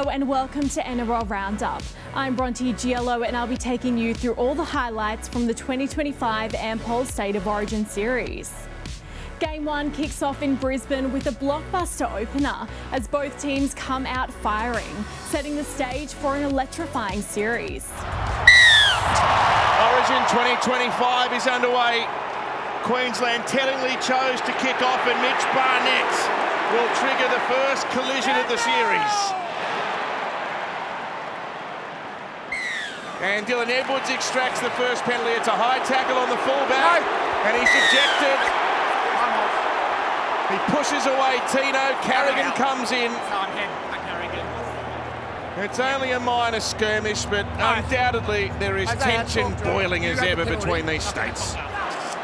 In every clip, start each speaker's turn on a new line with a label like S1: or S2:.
S1: Hello and welcome to NRL Roundup. I'm Bronte Gioiello and I'll be taking you through all the highlights from the 2025 Ampol State of Origin series. Game 1 kicks off in Brisbane with a blockbuster opener as both teams come out firing, setting the stage for an electrifying series.
S2: Origin 2025 is underway. Queensland tellingly chose to kick off and Mitch Barnett will trigger the first collision of the series. And Dylan Edwards extracts the first penalty. It's a high tackle on the fullback and he's ejected. He pushes away Tino. Carrigan comes in. It's only a minor skirmish, but undoubtedly there is tension boiling as ever between these states.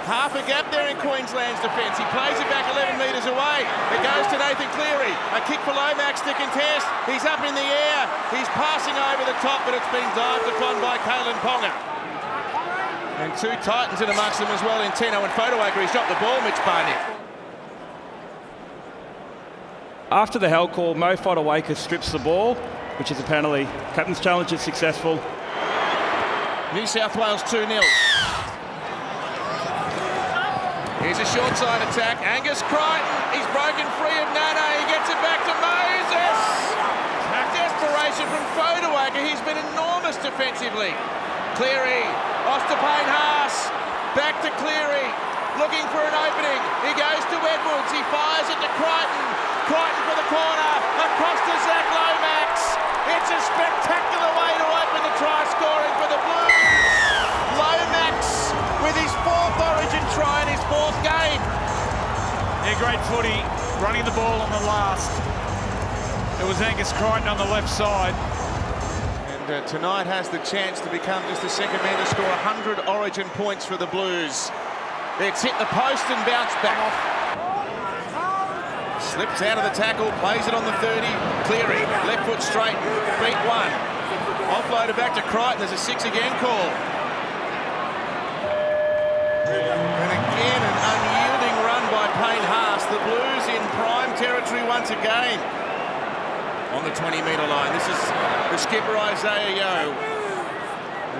S2: Half a gap there in Queensland's defence. He plays it back 11 metres away. It goes to Nathan Cleary. A kick for Lomax to contest. He's up in the air. He's passing over the top, but it's been dived upon by Kalen Ponga. And two Titans in amongst them as well in Tino and Fotowaker. He's dropped the ball, Mitch Barnett.
S3: After the held call, Mo Fotowaker strips the ball, which is a penalty. Captain's challenge is successful.
S2: New South Wales 2-0. Here's a short side attack. Angus Crichton, he's broken free of Nana. He gets it back to Moses. Desperation from Fotowaker. He's been enormous defensively. Cleary, Ostapane Haas, back to Cleary, looking for an opening. He goes to Edwards. He fires it to Crichton. Crichton for the corner, across to Zach Lomax. It's a spectacular way to open the try scoring for the Blues. Lomax with his fourth Origin try in his fourth game.
S4: Yeah, great footy, running the ball on the last. It was Angus Crichton on the left side.
S2: And tonight has the chance to become just the second man to score 100 Origin points for the Blues. It's hit the post and bounced back. Slips out of the tackle, plays it on the 30. Cleary, left foot straight, beat one. Offloaded back to Crichton, there's a 6 again call. And again, an unyielding run by Payne Haas. The Blues in prime territory once again. On the 20-metre line, this is the skipper Isaiah Yeo.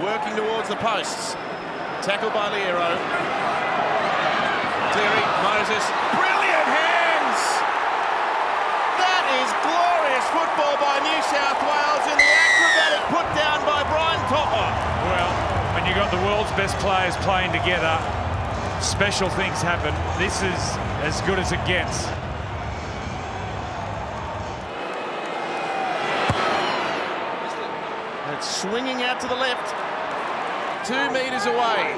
S2: Working towards the posts. Tackled by Liero. Cleary, Moses, brilliant hands! That is glorious football by New South Wales and the acrobatic put down by Brian Topper.
S4: Well, when you've got the world's best players playing together, special things happen. This is as good as it gets.
S2: It's swinging out to the left. 2 metres away.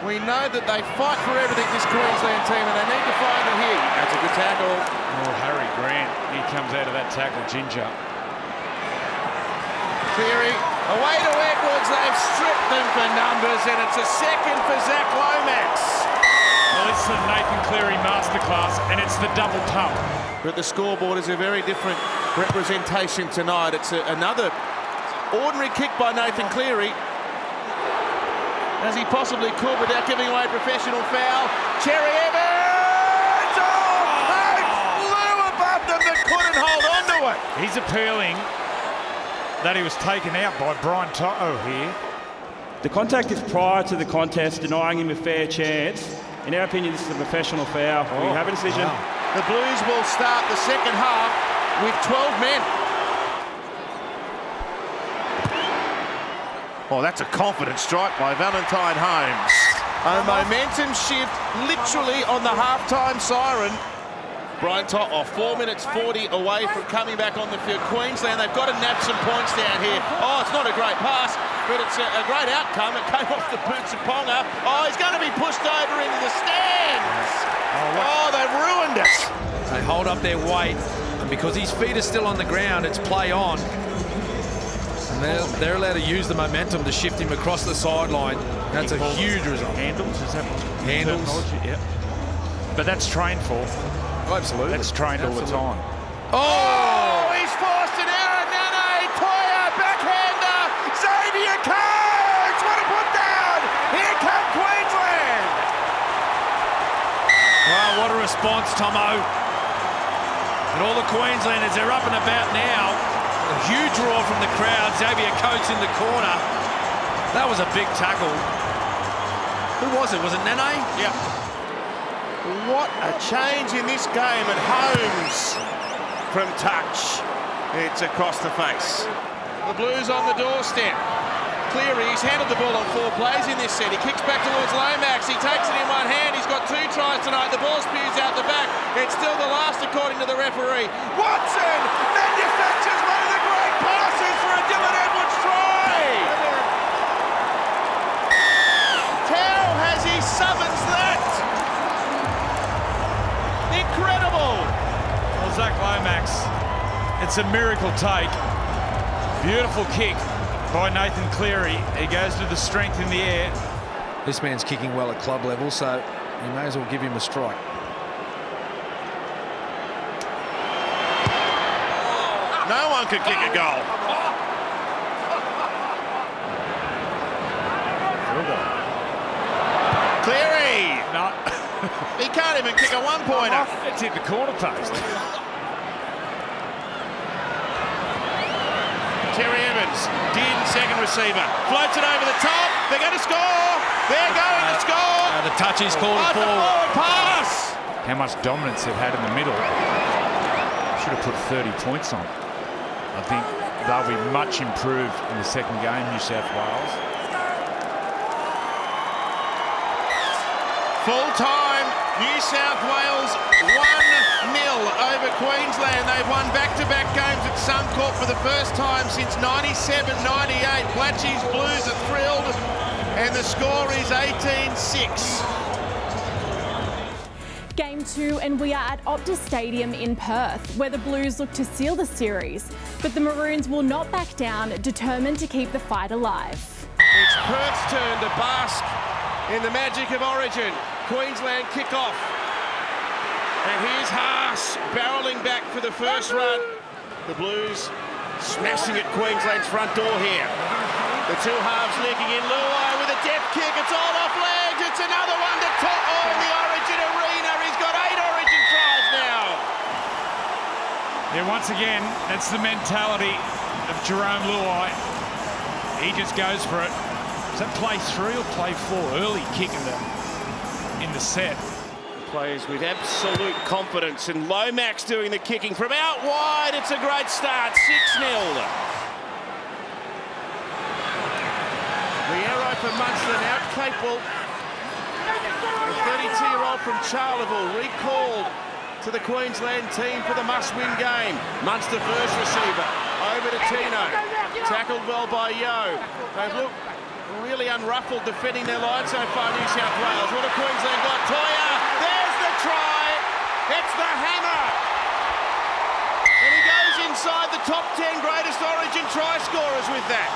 S2: We know that they fight for everything, this Queensland team, and they need to find it here. That's a good tackle.
S4: Oh, Harry Grant, he comes out of that tackle, ginger.
S2: Cleary, away to Edwards. They've stripped them for numbers, and it's a second for Zach Lomax.
S4: Well, it's the Nathan Cleary masterclass, and it's the double pump.
S2: But the scoreboard is a very different representation tonight. It's another ordinary kick by Nathan Cleary, as he possibly could without giving away a professional foul. Cherry Evans! Oh, they flew above them but couldn't hold on to it.
S4: He's appealing that he was taken out by Brian Toto here.
S3: The contact is prior to the contest, denying him a fair chance. In our opinion, this is a professional foul. We have a decision.
S2: Wow. The Blues will start the second half with 12 men. Oh, that's a confident strike by Valentine Holmes. A momentum shift literally on the halftime siren. Brian Toto, 4 minutes 40 away from coming back on the field. Queensland, they've got to nab some points down here. Oh, it's not a great pass, but it's a great outcome. It came off the boots of Ponga. Oh, he's going to be pushed over into the stands. Oh, they've ruined it.
S5: They hold up their weight, and because his feet are still on the ground, it's play on. And they're allowed to use the momentum to shift him across the sideline. That's a huge result.
S4: Handles, is that
S5: handles?
S4: Yeah. But that's trained for.
S5: Oh, absolutely.
S4: That's trained all the time.
S2: Oh, he's forced an error. Nane, Toya, backhander. Xavier Coates, what a put down. Here come Queensland.
S5: Wow, what a response, Tomo. And all the Queenslanders, they're up and about now. A huge roar from the crowd. Xavier Coates in the corner. That was a big tackle. Who was it? Was it Nene?
S2: Yeah. What a change in this game at Holmes from touch. It's across the face. The Blues on the doorstep. Cleary, he's handled the ball on 4 plays in this set. He kicks back towards Lomax. He takes it in one hand. He's got 2 tries tonight. The ball spews out the back. It's still the last according to the referee. Watson manufactures one of the great passes for a Dylan Edwards try. Tao has his summons that. Incredible.
S4: Well, Zach Lomax, it's a miracle take. Beautiful kick by Nathan Cleary. He goes to the strength in the air.
S5: This man's kicking well at club level, so you may as well give him a strike.
S2: No one could kick a goal. Cleary!
S4: No.
S2: He can't even kick a one-pointer.
S4: It's hit the corner post.
S2: Terry Evans, Din, second receiver, floats it over the top. They're going to score. They're going to score.
S5: The touch is called
S2: Oh, the
S5: forward.
S2: forward pass.
S4: How much dominance they've had in the middle. Should have put 30 points on. I think they'll be much improved in the second game, New South Wales.
S2: Full time, New South Wales 1-0 over Queensland. They've won back-to-back games at Suncorp for the first time since 97-98. Blatchy's Blues are thrilled, and the score is 18-6.
S1: Game 2, and we are at Optus Stadium in Perth, where the Blues look to seal the series. But the Maroons will not back down, determined to keep the fight alive.
S2: It's Perth's turn to bask in the magic of Origin. Queensland kick off. And here's Haas barrelling back for the first run. The Blues smashing at Queensland's front door here. The 2 halves leaking in. Luai with a depth kick. It's all off legs. It's another one to To'o in the Origin arena. He's got 8 Origin tries now.
S4: Yeah, once again, that's the mentality of Jerome Luai. He just goes for it. Is that play 3 or play 4? Early kick in the set.
S2: Plays with absolute confidence, and Lomax doing the kicking from out wide. It's a great start, 6-0. The arrow for Munster now capable. The 32-year-old from Charleville recalled to the Queensland team for the must-win game. Munster first receiver, over to Tino. Tackled well by Yo. They've looked really unruffled defending their line so far, New South Wales. What have Queensland got? Toya, there's the try. It's the hammer. And he goes inside the top 10 greatest Origin try scorers with that.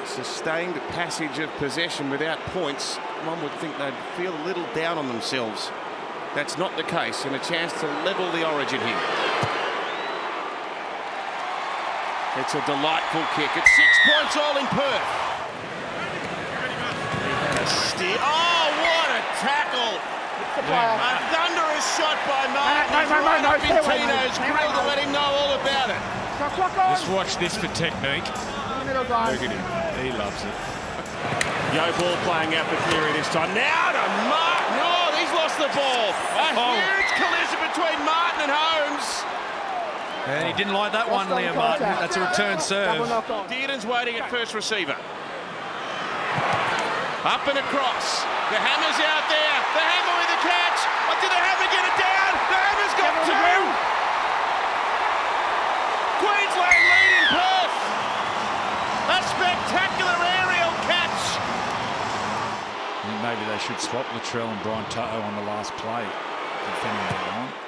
S2: Sustained passage of possession without points. One would think they'd feel a little down on themselves. That's not the case, and a chance to level the Origin here. It's a delightful kick. It's 6 points all in Perth. Oh, what a tackle! A thunderous shot by Martin. Right up in Tino's grill to let him know all about it.
S4: Just watch this for technique. Look at him. He loves it.
S3: Yo ball playing out for Cleary this time.
S2: Now to Martin. Oh, he's lost the ball. A huge collision between Martin and Holmes.
S5: And he didn't like that one, Liam Martin. That's a return serve.
S2: Dearden's waiting at first receiver. Up and across. The hammer's out there. The hammer with the catch. Oh, did the hammer get it down? The hammer's got 2. Queensland lead in Perth. A spectacular aerial catch.
S4: Maybe they should swap Latrell and Bronte on the last play.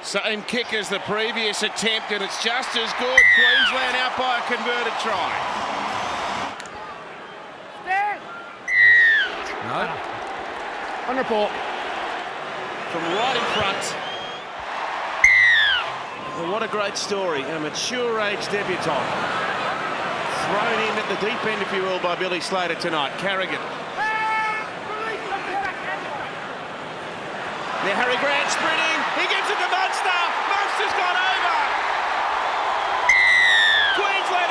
S2: Same kick as the previous attempt, and it's just as good. Queensland out by a converted try.
S5: No.
S2: On report. From right in front. Well, what a great story. A mature age debutant. Thrown in at the deep end, if you will, by Billy Slater tonight. Carrigan. Now Harry Grant sprinting. He gives it to Munster. Munster's gone over. Queensland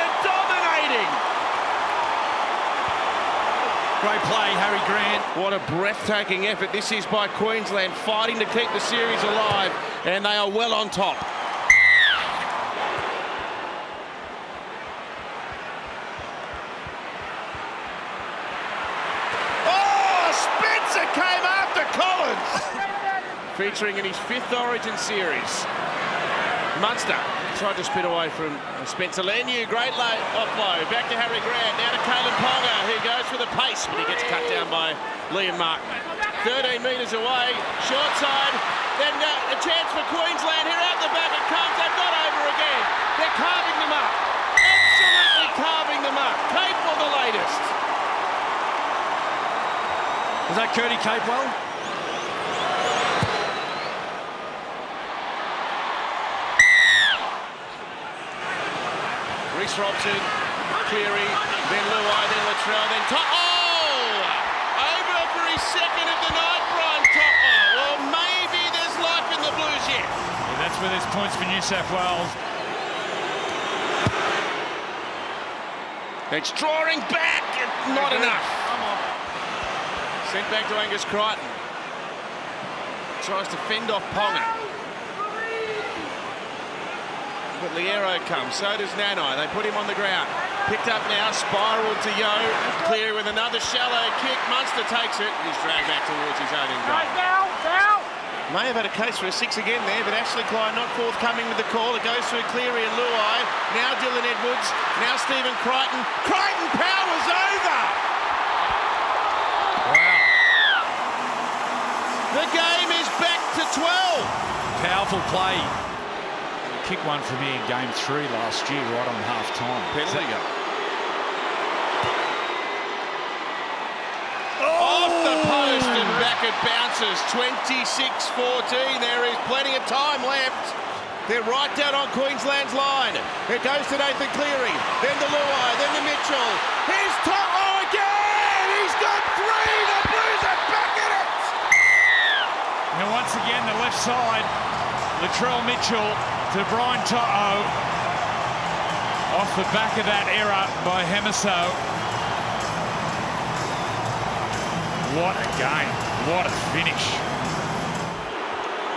S5: Great play, Harry Grant.
S2: What a breathtaking effort this is by Queensland, fighting to keep the series alive, and they are well on top. Oh, Spencer came after Collins! Featuring in his 5th Origin series. Munster tried to spit away from Spencer Leniu. Great offload. Back to Harry Grant. Now to Kalen Ponga, who goes for the pace, but he gets cut down by Liam Martin. 13 metres away. Short side. Then a chance for Queensland. Here out the back it comes. They've got over again. They're carving them up. Absolutely carving them up. Capewell the latest.
S5: Was that Curdy Capewell?
S2: Reece Robson, Cleary, then Luai, then Latrell, then over for his 2nd of the night, Brian To'o. Well, maybe there's life in the Blues yet.
S4: Yeah, that's where there's points for New South Wales.
S2: It's drawing back, not enough. Sent back to Angus Crichton. Tries to fend off Ponga. But Liero comes, so does Nanai. They put him on the ground. Picked up now, spiraled to Yo. Clear with another shallow kick. Munster takes it. He's dragged back towards his own end goal. May have had a case for a 6 again there, but Ashley Klein not forthcoming with the call. It goes through Cleary and Luai. Now Dylan Edwards. Now Stephen Crichton. Crichton powers over!
S5: Wow.
S2: The game is back to 12.
S5: Powerful play.
S4: Kick one for me in game 3 last year, right on half-time.
S2: Penalty go. Off the post and back it bounces. 26-14. There is plenty of time left. They're right down on Queensland's line. It goes to Nathan Cleary, then to Luai, then to Mitchell. Here's To'o again! He's got 3! The Blues are back in it!
S4: Now once again, the left side, Latrell Mitchell to Brian To'o. Off the back of that error by Hemiso. What a game. What a finish.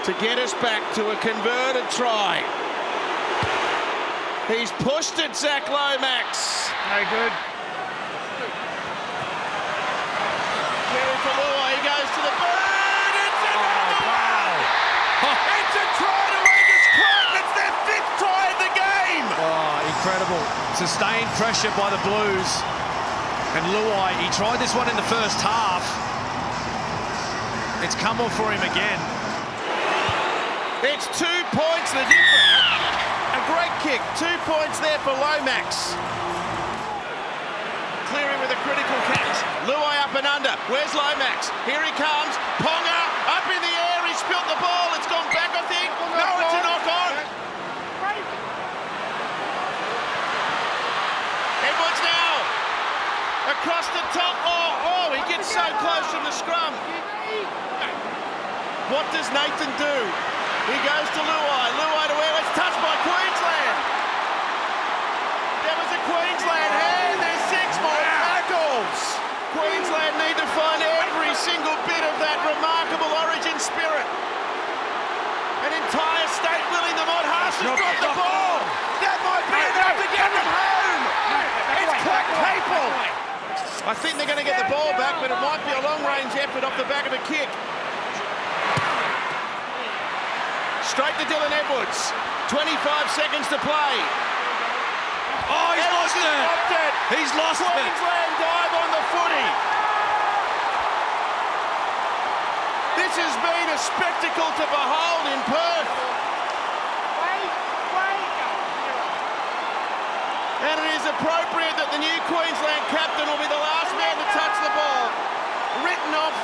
S2: To get us back to a converted try. He's pushed it, Zach Lomax.
S4: No good.
S2: Cleary for Luai, he goes to the bird. It's another one! It's a try to Angus Crichton. It's their 5th try of the game.
S5: Oh, incredible. Sustained pressure by the Blues. And Luai, he tried this one in the first half. It's come off for him again.
S2: It's 2 points the difference. A great kick. 2 points there for Lomax. Cleary with a critical catch. Luai up and under. Where's Lomax? Here he comes. Ponga up in the air. He spilt the ball. It's gone back, I think. No, it's a knock on. Edwards now. Across the top. Oh, he gets so close from the scrum. What does Nathan do? He goes to Luai. Luai to where it's touched by Queensland. There was a Queensland hand. There's 6 more tackles. Queensland need to find every single bit of that remarkable Origin spirit. An entire state willing them on. Haas has dropped the ball. That might be enough to get them home. It's Capewell. I think they're going to get the ball back, but it might be a long-range effort off the back of a kick. Straight to Dylan Edwards. 25 seconds to play.
S5: Oh, he's lost it. He's lost it.
S2: Queensland dive on the footy. This has been a spectacle to behold in Perth. And it is appropriate that the new Queensland captain will be the last man to touch the ball. Written off,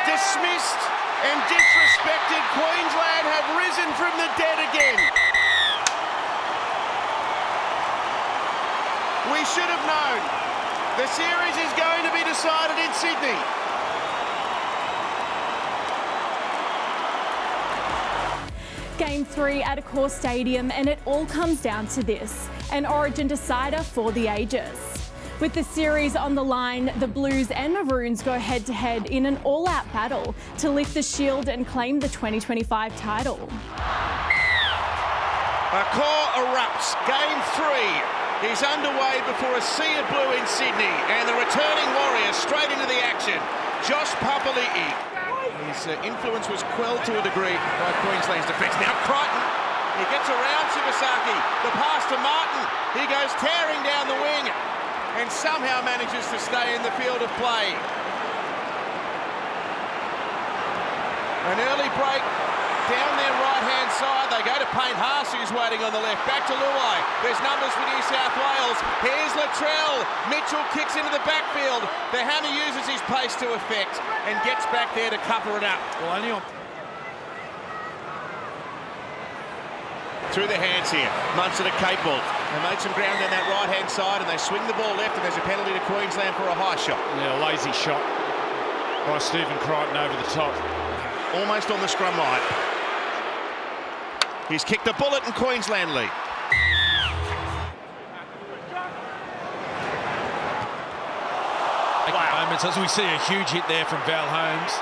S2: dismissed and disrespected. Queensland have risen from the dead again. We should have known. The series is going to be decided in Sydney.
S1: Game 3 at Accor Stadium, and it all comes down to this: an Origin decider for the ages. With the series on the line, the Blues and Maroons go head-to-head in an all-out battle to lift the shield and claim the 2025 title.
S2: A core erupts. Game 3 is underway before a sea of blue in Sydney, and the returning Warriors straight into the action. Josh Papali'i. His influence was quelled to a degree by Queensland's defence. Now Crichton, he gets around Shibasaki. The pass to Martin. He goes tearing down the wing and somehow manages to stay in the field of play. An early break down their right-hand side. They go to Payne Haas, who's waiting on the left. Back to Luai. There's numbers for New South Wales. Here's Latrell. Mitchell kicks into the backfield. The Hammer uses his pace to effect and gets back there to cover it up.
S5: Well, only on...
S2: Through the hands here. Munster to Cape Ball. They made some ground down that right-hand side and they swing the ball left, and there's a penalty to Queensland for a high shot.
S4: Yeah, a lazy shot by Stephen Crichton over the top.
S2: Almost on the scrum line. He's kicked a bullet and Queensland lead.
S5: Wow. Moments as we see a huge hit there from Val Holmes.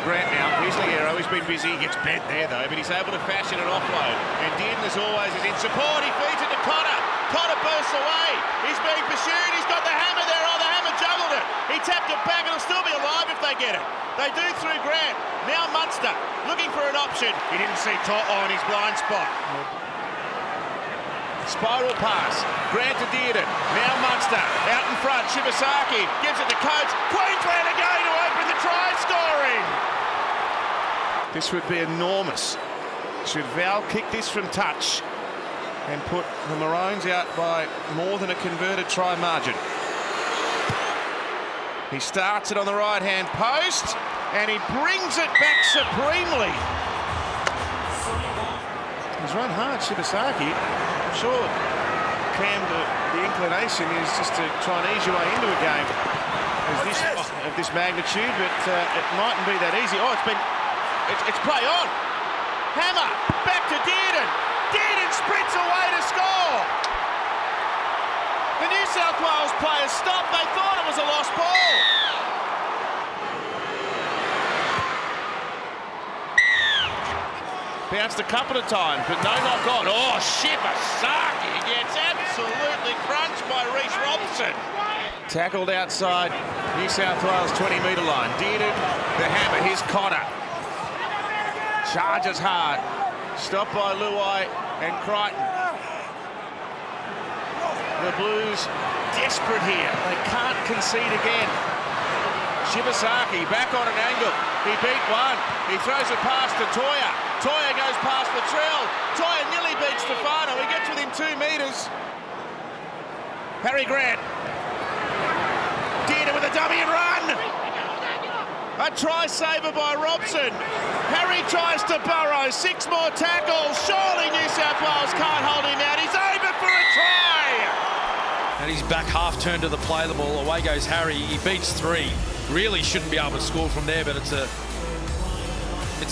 S2: Grant now, here's Liero, he's been busy, he gets bent there though, but he's able to fashion an offload. And Dearden, as always, is in support, he feeds it to Cotter. Cotter bursts away, he's being pursued, he's got the Hammer there, oh, the Hammer juggled it. He tapped it back, it'll still be alive if they get it. They do through Grant. Now Munster, looking for an option. He didn't see To'o in his blind spot. Spiral pass, Grant to Dearden. Now Munster, out in front, Shibasaki gives it to Coates. Queensland again to open the try scoring. This would be enormous. Should Val kick this from touch and put the Maroons out by more than a converted try margin. He starts it on the right-hand post and he brings it back supremely. He's run hard, Shibasaki. I'm sure, Cam, the inclination is just to try and ease your way into a game of this magnitude, but it mightn't be that easy. Oh, it's play on. Hammer, back to Dearden. Dearden sprints away to score. The New South Wales players stopped. They thought it was a lost ball. Bounced a couple of times, but no knock on. Oh, Shibasaki gets absolutely crunched by Reece Robson. Tackled outside New South Wales 20-metre line. Dearden, the Hammer, here's Cotter. Charges hard. Stopped by Luai and Crichton. The Blues desperate here. They can't concede again. Shibasaki back on an angle. He beat one. He throws it past to Toya. Toya goes past Latrell. Toya nearly beats Stefano. He gets within 2 metres. Harry Grant. Dearden with a dummy and run. A try saver by Robson. Harry tries to burrow. 6 more tackles. Surely New South Wales can't hold him out. He's over for a try.
S5: And he's back half turn to the play the ball. Away goes Harry. He beats 3. Really shouldn't be able to score from there, but it's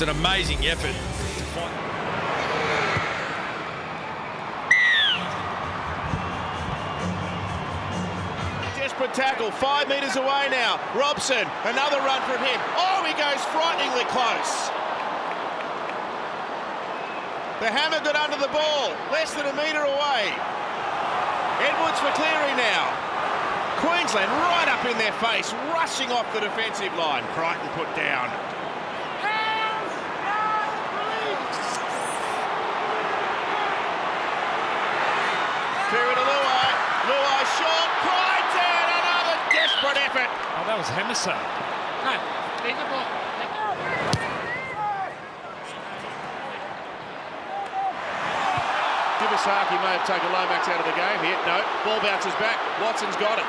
S5: an amazing effort.
S2: Desperate tackle, 5 metres away now. Robson, another run from him. Oh, he goes frighteningly close. The Hammer got under the ball, less than a metre away. Edwards for clearing now. Queensland right up in their face, rushing off the defensive line. Crichton put down. Clear to Luai. Luai short. Crichton, another desperate effort.
S4: Oh, that was Hemiso.
S6: No, leave the ball.
S2: Shibasaki may have taken Lomax out of the game here. No, ball bounces back. Watson's got it.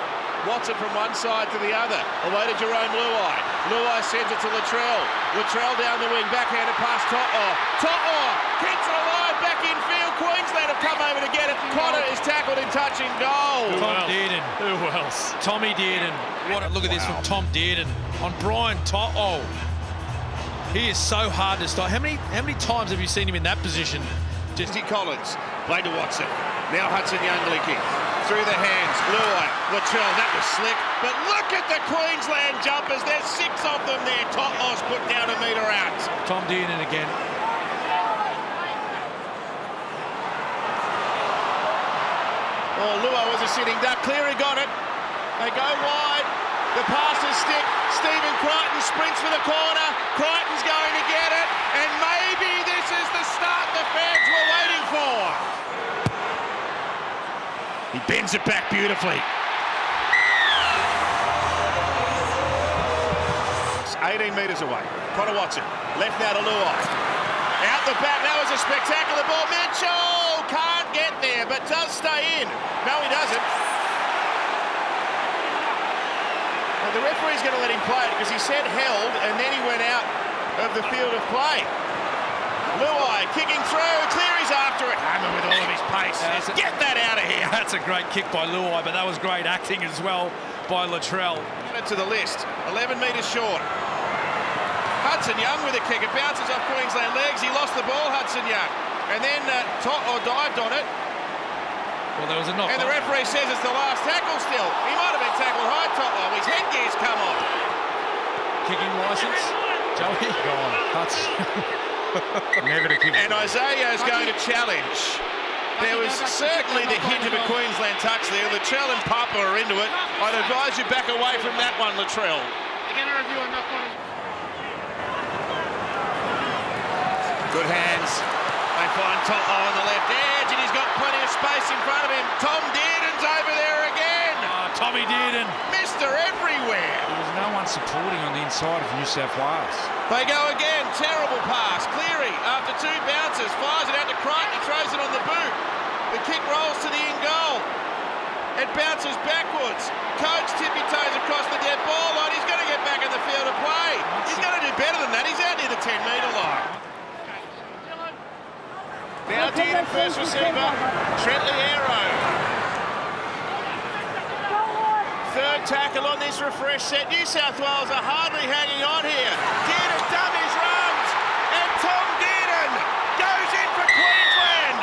S2: Watson from one side to the other. Away to Jerome Luai. Luai sends it to Latrell. Latrell down the wing, backhanded past To'o. To'o keeps it alive back in field. Queensland have come over to get it. Cotter is tackled in touch and goal.
S5: Tom Dearden.
S4: Who else?
S5: Tommy Dearden. Look at this from Tom Dearden on Brian To'o. He is so hard to stop. How many times have you seen him in that position?
S2: Jesse Collins Played to Watson. Now Hudson Young leaking. Through the hands. Luai. Latrell. That was slick. But look at the Queensland jumpers. There's 6 of them there. Totlo's put down a metre out.
S5: Tom Dearden again.
S2: Oh, Luai was a sitting duck. Cleary got it. They go wide. The passes stick. Stephen Crichton sprints for the corner. Crichton's going to get it. And maybe this is the start the fans were waiting for. He bends it back beautifully. 18 metres away. Connor Watson. Left now to Luai. Out the back. That was a spectacular ball. Mitchell can't get there, but does stay in. No, he doesn't. Well, the referee's going to let him play it because he said held, and then he went out of the field of play. Luai kicking through. Cleary's after it. Hammer with all of his pace. Get that out of here.
S5: That's a great kick by Luai, but that was great acting as well by Latrell.
S2: To the list. 11 metres short. Hudson Young with a kick. It bounces off Queensland legs. He lost the ball, Hudson Young. And then dived on it.
S5: Well, there was a knock.
S2: And the referee says it's the last tackle still. He might have been tackled high, Totlo. His headgear's come off.
S5: Kicking licence. Joey. Gone. That's never to kick.
S2: And Isaiah's going to challenge. There was certainly the hint of a Queensland touch there. Latrell and Papa are into it. I'd advise you back away from that one, Latrell.
S6: They're going to review enough on it.
S2: Good hands. They find Totlo on the left edge, and he's got plenty of space in front of him. Tom Dearden's over there again.
S5: Tommy Dearden.
S2: Mr. Everywhere.
S4: There was no one supporting on the inside of New South Wales.
S2: They go again. Terrible pass. Cleary, after 2 bounces, fires it out to Crichton. He throws it on the boot. The kick rolls to the in goal. It bounces backwards. Coach tippy-toes across the dead ball line. He's going to get back in the field of play. He's going to do better than that. He's out near the 10-metre line. Now Dearden, first receiver. Trentley Arrow. Third tackle on this refresh set. New South Wales are hardly hanging on here. Dearden dummies runs. And Tom Dearden goes in for Queensland.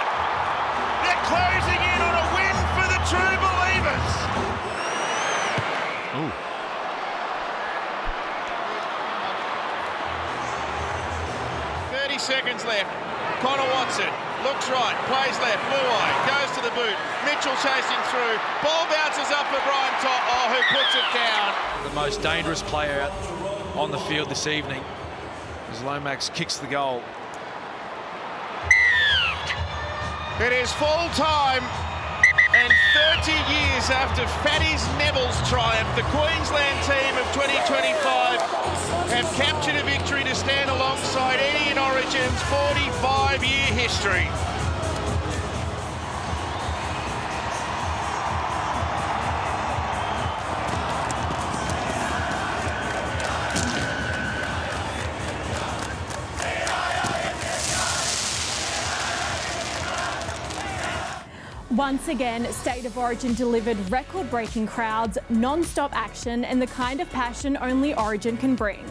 S2: They're closing in on a win for the true believers.
S4: Ooh.
S2: 30 seconds left. Connor Watson looks right, plays left. Luai goes to the boot. Mitchell chasing through. Ball bounces up for Brian Totlo, who puts it down.
S5: The most dangerous player out on the field this evening as Lomax kicks the goal.
S2: It is full time, and 30 years after Fatty's Neville's triumph, the Queensland team of 2025 have captured a victory to stand alongside Eddie in Origin's 45-year history.
S1: Once again, State of Origin delivered record-breaking crowds, non-stop action and the kind of passion only Origin can bring.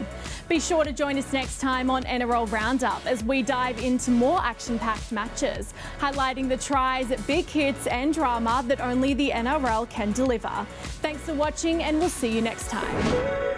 S1: Be sure to join us next time on NRL Roundup as we dive into more action-packed matches, highlighting the tries, big hits and drama that only the NRL can deliver. Thanks for watching and we'll see you next time.